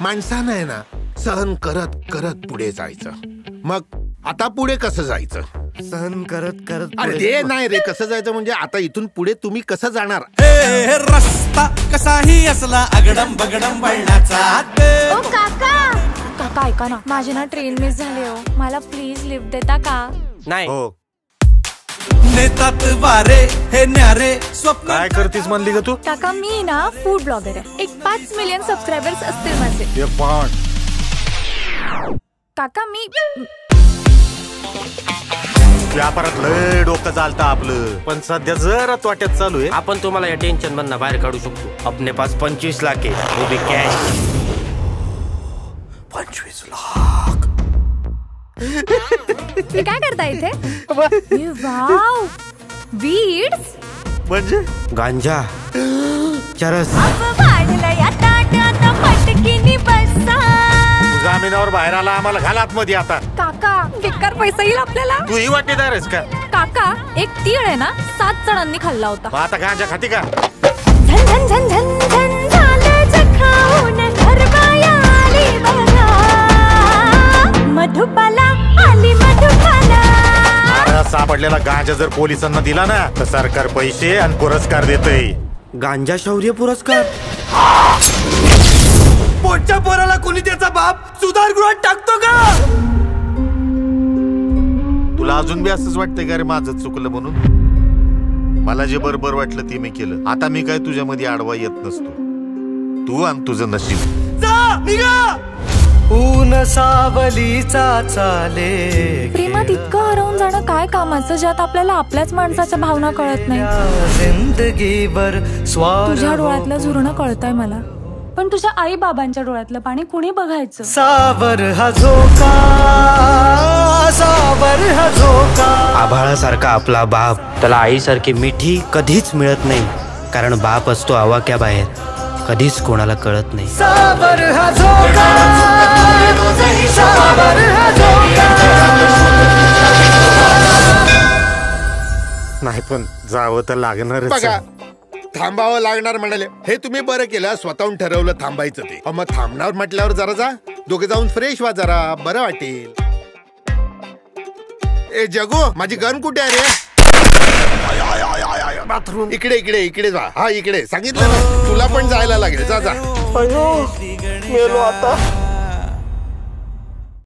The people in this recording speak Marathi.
माणसानं आहे ना सहन करत करत पुढे जायचं. मग आता पुढे कसं जायचं? सहन करत करत अरे ते नाही रे, कसं जायचं म्हणजे आता इथून पुढे तुम्ही कसं जाणार? रस्ता कसाही असला अगडम बगडम वळणाचा. ओ काका, काका ऐका ना, माझी ना ट्रेन मिस झाली हो, मला प्लीज लिफ्ट देता का? नाही हो. नेतात वारे हे न्यारे स्वप्न. काय करतीस म्हणली ग तू? काका मी ना फूड ब्लॉगर आहे, एक 5 मिलियन सबस्क्रायबर्स असतील माझे. हे पण काका मी व्यापारात लय डोकं चालतं आपलं, पण सध्या जरा तोट्यात चालू आहे. आपण तुम्हाला या टेन्शन मधनं बाहेर काढू शकतो. अपने पास 25 लाख आहे, वो भी कॅश. 25 लाख. तुम्ही काय करता इथे? वाव, वीड्स म्हणजे गांजा, चरस. जामिनावर बाहेर आला, आम्हाला घालात मध्ये आता. काका बेकार पैसा येईल आपल्याला. तू ही वाटेदार आहेस का? काका एक तीळ आहे ना 7 जणांनी खाल्ला होता. मग आता गांजा खाती का? झन झन झन झन झन झालं जखाऊन घरबाया आली बघा, मधुबाला आली मधुबाला. सापडलेला गांजा जर पोलिसांना दिला ना तर सरकार पैसे आणि पुरस्कार देतय. गांजा शौर्य पुरस्कार. पोटच्या पोराला कोणी त्याचा बाप सुधारगृहात टाकतो का? तुला अजून बी असंच वाटतंय का रे माझं चुकलं म्हणून? मला जे बरोबर वाटलं ते मी केलं. आता मी काय तुझ्यामध्ये आडवा येत नसतो. तू आणि तुझं नशीब. जा निघा. ऊन सावलीचा चाले. प्रेमात इतकं हरवून जाणं काय कामाचं, ज्यात आपल्याला आपल्याच माणसाच्या भावना कळत नाही. जिंदगीभर तुझ्या डोळ्यातलं झुरणं कळतंय मला, पण तुझ्या आई बाबांच्या डोळ्यातलं पाणी कुणी बघायचं? सावर हा झोका, सावर हा झोका. आभाळासारखा आपला बाप, त्याला आईसारखी मिठी कधीच मिळत नाही, कारण बाप असतो आवाक्या बाहेर, कधीच कोणाला कळत नाही. सावर हा झोका, सावर हा झोका. नाही पण जावं तर लागणारच. बघा, थांबावं लागणार म्हणाले, हे तुम्ही बरं केलं, स्वतःहून ठरवलं थांबायचं ते. मग थांबणार म्हटल्यावर जरा जा, दोघे जाऊन फ्रेश व्हा, जरा बरं वाटेल. ए जगू, माझी गन कुठे आहे रे? बाथरूम इकडे इकडे इकडे जा. हा इकडे सांगितलं ना, तुला पण जायला लागेल. जा जा. मेलो आता.